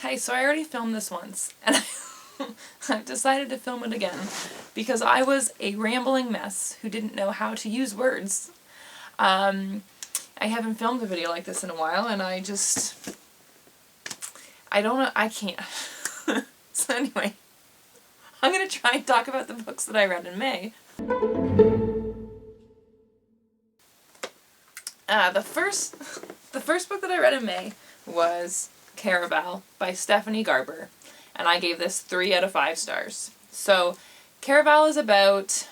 Hey, so I already filmed this once, and I've decided to film it again because I was a rambling mess who didn't know how to use words. I haven't filmed a video like this in a while, and I don't know, I can't. So anyway, I'm going to try and talk about the books that I read in May. The first book that I read in May was Caravelle by Stephanie Garber, and I gave this 3 out of 5 stars. So Caravelle is about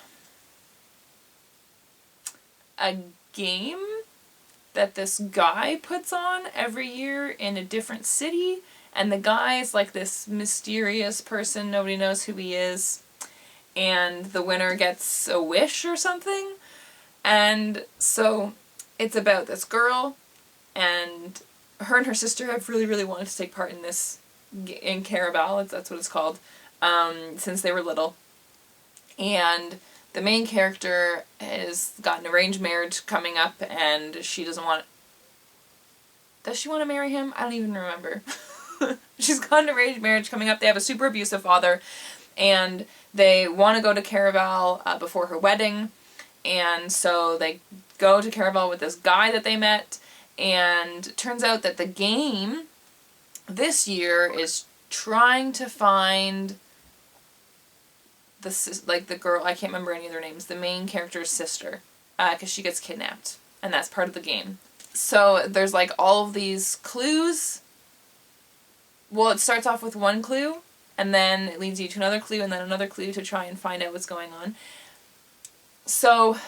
a game that this guy puts on every year in a different city, and the guy is like this mysterious person, nobody knows who he is, and the winner gets a wish or something. And so it's about this girl, and her and her sister have really wanted to take part in this, in Caravelle, that's what it's called, since they were little. And the main character has got an arranged marriage coming up, and she doesn't want... Does she want to marry him? I don't even remember. She's got an arranged marriage coming up. They have a super abusive father, and they want to go to Caravelle before her wedding, and so they go to Caravelle with this guy that they met, and it turns out that the game this year is trying to find the girl, I can't remember any of their names, the main character's sister, because she gets kidnapped, and that's part of the game. So there's like all of these clues. Well, it starts off with one clue, and then it leads you to another clue, and then another clue to try and find out what's going on. So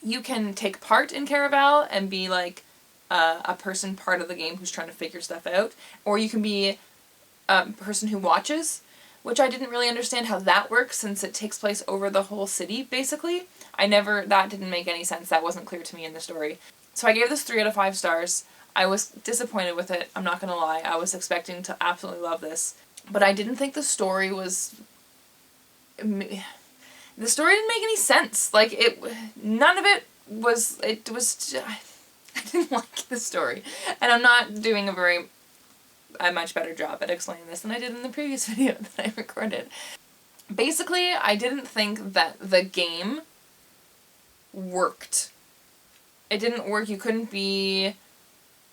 you can take part in Caravelle and be like a person part of the game who's trying to figure stuff out, or you can be a person who watches, which I didn't really understand how that works since it takes place over the whole city, basically. That didn't make any sense. That wasn't clear to me in the story. So I gave this 3 out of 5 stars. I was disappointed with it, I'm not gonna lie. I was expecting to absolutely love this. But I didn't think the story was... The story didn't make any sense. Like, none of it was... I didn't like the story. And I'm not doing a much better job at explaining this than I did in the previous video that I recorded. Basically, I didn't think that the game worked. It didn't work. You couldn't be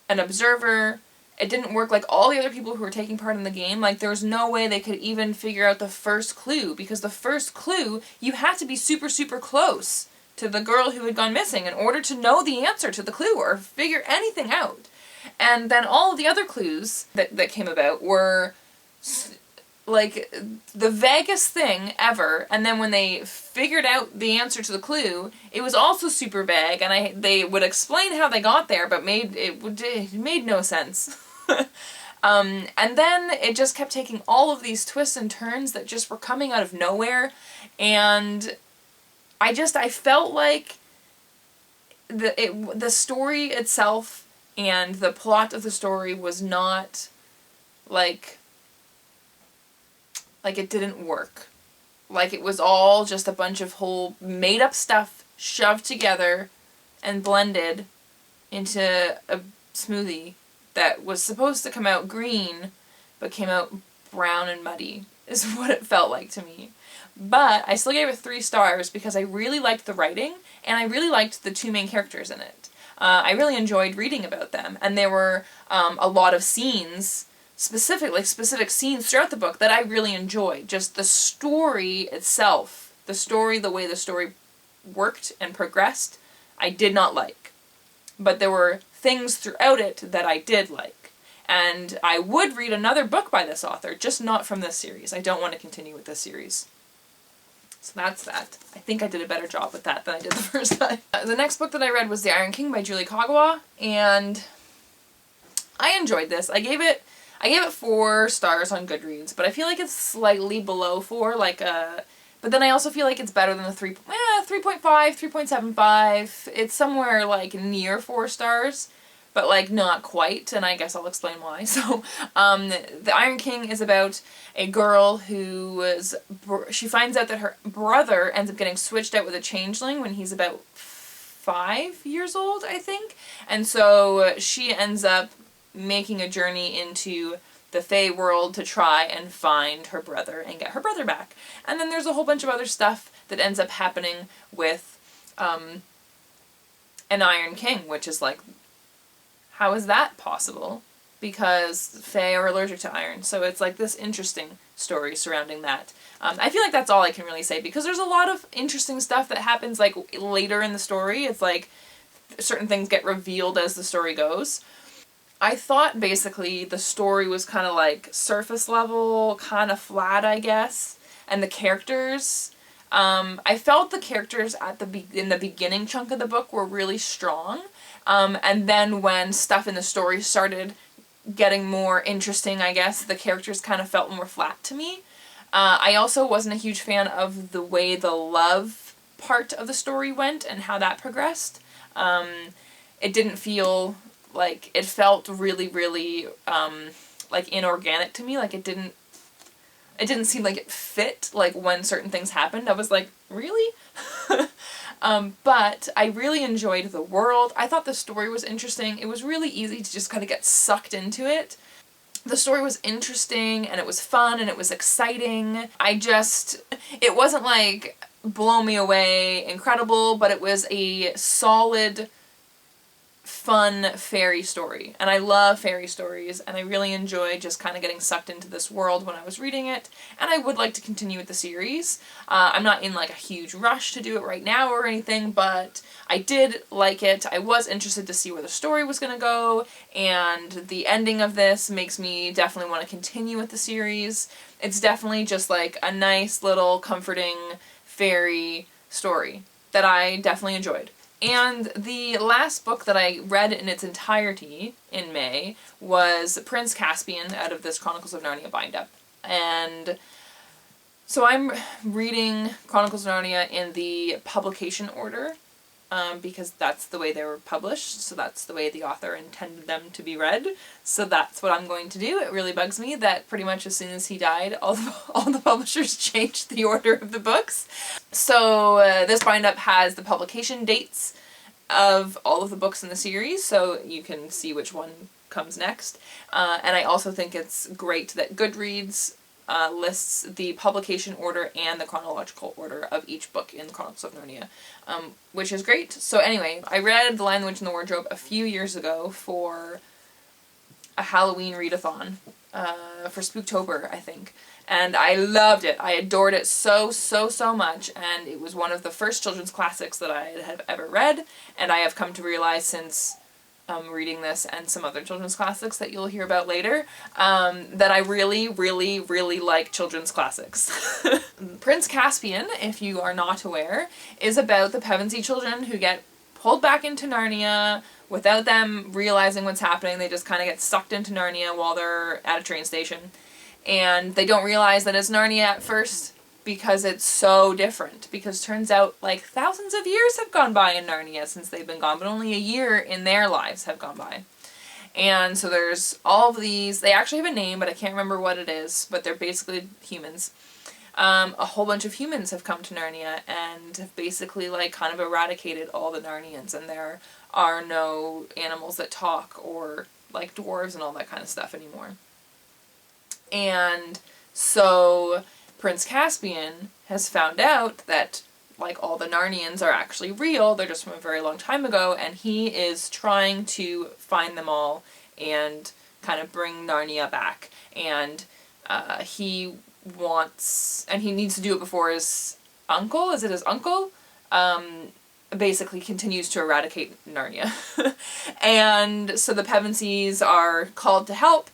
an observer. It didn't work like all the other people who were taking part in the game. Like, there was no way they could even figure out the first clue, because the first clue, you had to be super close to the girl who had gone missing in order to know the answer to the clue or figure anything out. And then all of the other clues that came about were like the vaguest thing ever, and then when they figured out the answer to the clue, it was also super vague, and they would explain how they got there, but it made no sense. And then it just kept taking all of these twists and turns that just were coming out of nowhere, and I felt like the story itself and the plot of the story was not like it didn't work. Like, it was all just a bunch of whole made up stuff shoved together and blended into a smoothie that was supposed to come out green but came out brown and muddy, is what it felt like to me. But I still gave it 3 stars because I really liked the writing, and I really liked the 2 main characters in it. I really enjoyed reading about them, and there were a lot of scenes, specific scenes throughout the book that I really enjoyed. Just the story itself, the way the story worked and progressed, I did not like. But there were things throughout it that I did like. And I would read another book by this author, just not from this series. I don't want to continue with this series. So that's that. I think I did a better job with that than I did the first time. The next book that I read was The Iron King by Julie Kagawa, and I enjoyed this. I gave it 4 stars on Goodreads, but I feel like it's slightly below 4, but then I also feel like it's better than a 3.5, 3.75. It's somewhere like near 4 stars, but like not quite, and I guess I'll explain why. So, The Iron King is about a girl she finds out that her brother ends up getting switched out with a changeling when he's about 5 years old, I think, and so she ends up making a journey into the Fae world to try and find her brother and get her brother back. And then there's a whole bunch of other stuff that ends up happening with an Iron King, which is like, how is that possible? Because Fae are allergic to iron. So it's like this interesting story surrounding that. I feel like that's all I can really say, because there's a lot of interesting stuff that happens like later in the story. It's like certain things get revealed as the story goes. I thought basically the story was kind of like surface level, kind of flat, I guess. And the characters, I felt the characters in the beginning chunk of the book were really strong. And then when stuff in the story started getting more interesting, I guess, the characters kind of felt more flat to me. I also wasn't a huge fan of the way the love part of the story went and how that progressed. It didn't feel like, it felt really, really, like inorganic to me. Like it didn't seem like it fit, like when certain things happened. I was like, really? But I really enjoyed the world. I thought the story was interesting. It was really easy to just kind of get sucked into it. The story was interesting, and it was fun, and it was exciting. It wasn't like blow me away incredible, but it was a solid, fun fairy story. And I love fairy stories, and I really enjoyed just kind of getting sucked into this world when I was reading it, and I would like to continue with the series. I'm not in like a huge rush to do it right now or anything, but I did like it. I was interested to see where the story was going to go, and the ending of this makes me definitely want to continue with the series. It's definitely just like a nice little comforting fairy story that I definitely enjoyed. And the last book that I read in its entirety in May was Prince Caspian out of this Chronicles of Narnia bind-up. And so I'm reading Chronicles of Narnia in the publication order, because that's the way they were published, so that's the way the author intended them to be read. So that's what I'm going to do. It really bugs me that pretty much as soon as he died, all the publishers changed the order of the books. So this bind-up has the publication dates of all of the books in the series, so you can see which one comes next. And I also think it's great that Goodreads lists the publication order and the chronological order of each book in the Chronicles of Narnia, which is great. So anyway, I read The Lion, the Witch, and the Wardrobe a few years ago for a Halloween readathon, for Spooktober, I think. And I loved it. I adored it so, so, so much, and it was one of the first children's classics that I have ever read, and I have come to realize since reading this and some other children's classics that you'll hear about later, that I really, really, really like children's classics. Prince Caspian, if you are not aware, is about the Pevensey children who get pulled back into Narnia without them realizing what's happening. They just kind of get sucked into Narnia while they're at a train station. And they don't realize that it's Narnia at first because it's so different. Because turns out like thousands of years have gone by in Narnia since they've been gone, but only a year in their lives have gone by. And so there's all of these, they actually have a name, but I can't remember what it is, but they're basically humans. A whole bunch of humans have come to Narnia and have basically like kind of eradicated all the Narnians, and there are no animals that talk or like dwarves and all that kind of stuff anymore. And so Prince Caspian has found out that like all the Narnians are actually real, they're just from a very long time ago, and he is trying to find them all and kind of bring Narnia back. And he needs to do it before his uncle, is it his uncle? Basically continues to eradicate Narnia. And so the Pevenseys are called to help,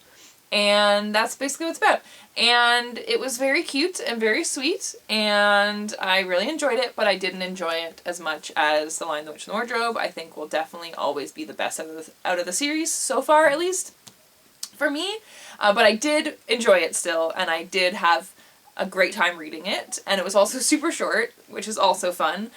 and that's basically what it's about. And it was very cute and very sweet, and I really enjoyed it, but I didn't enjoy it as much as The Lion, the Witch, and the Wardrobe. I think will definitely always be the best out of the series, so far at least, for me. But I did enjoy it still, and I did have a great time reading it, and it was also super short, which is also fun.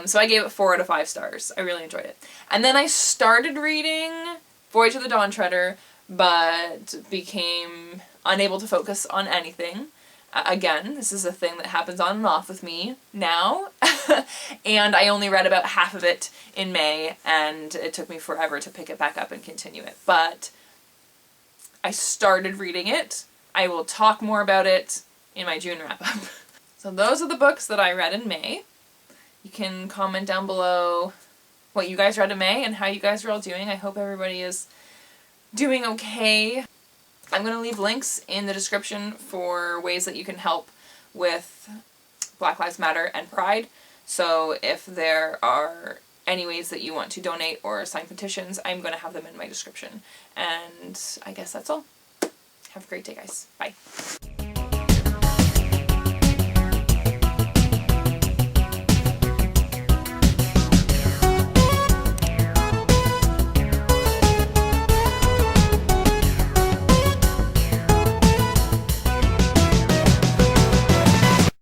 So I gave it 4 out of 5 stars. I really enjoyed it. And then I started reading Voyage of the Dawn Treader, but became unable to focus on anything. Again, this is a thing that happens on and off with me now. And I only read about half of it in May, and it took me forever to pick it back up and continue it. But I started reading it. I will talk more about it in my June wrap-up. So those are the books that I read in May. You can comment down below what you guys read in May and how you guys are all doing. I hope everybody is doing okay. I'm going to leave links in the description for ways that you can help with Black Lives Matter and Pride. So if there are any ways that you want to donate or sign petitions, I'm going to have them in my description. And I guess that's all. Have a great day, guys. Bye.